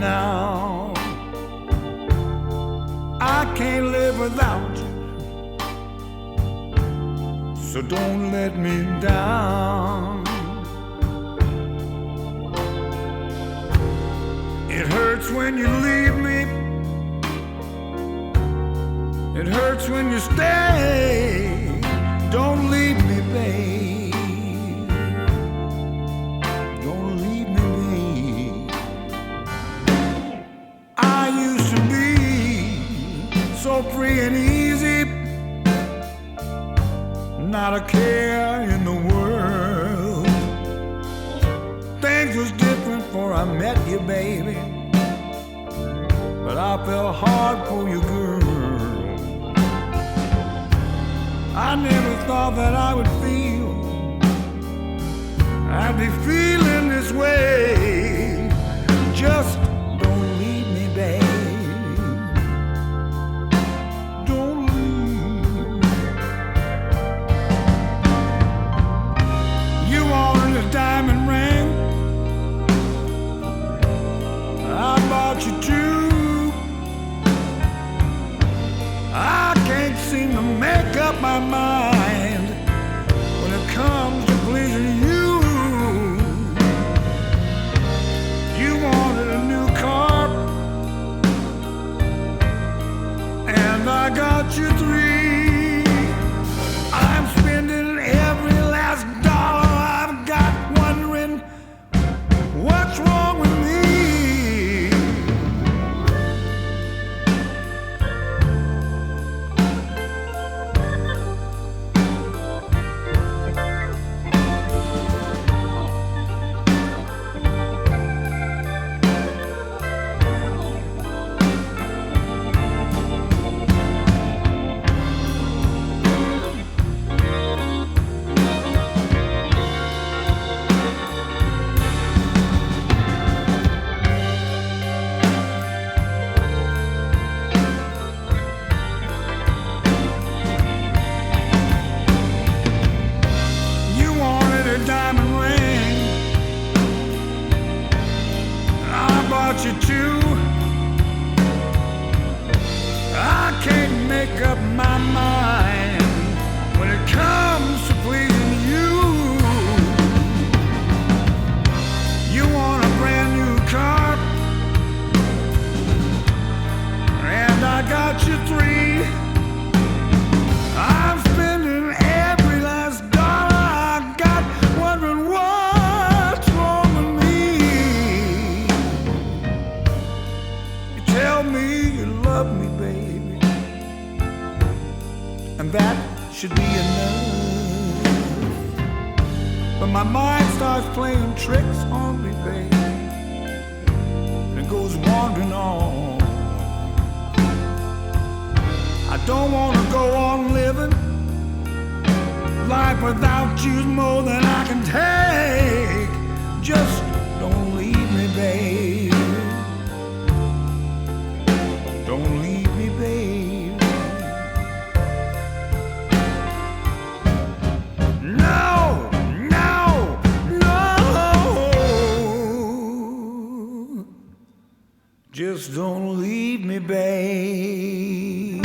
now. I can't live without you, so don't let me down. It hurts when you leave me, it hurts when you stay. Don't leave me, babe. Don't leave me, babe. I used to be so free and easy, not a care in the world. Things was different before I met you, baby, but I fell hard for you, girl. I never thought that I would feel, I'd be feeling this way. Just don't leave me, babe. Don't leave. You wanted a diamond ring, I bought you two. I can't seem to make up my mind when it comes to pleasing you. You wanted a new car, and I got you three. I'm spending every last dollar I've got, wondering what's wrong with me. You too. I can't make up my mind when it comes to pleasing you. You want a brand new car, and I got you three. I'm spending every last dollar I got, wondering what's wrong with me. Tell me you love me, baby, and that should be enough. But my mind starts playing tricks on me, baby, and it goes wandering on. I don't want to go on living. Life without you's more than I can take. Just don't leave me, babe. Don't leave me, babe. No, no, no. Just don't leave me, babe.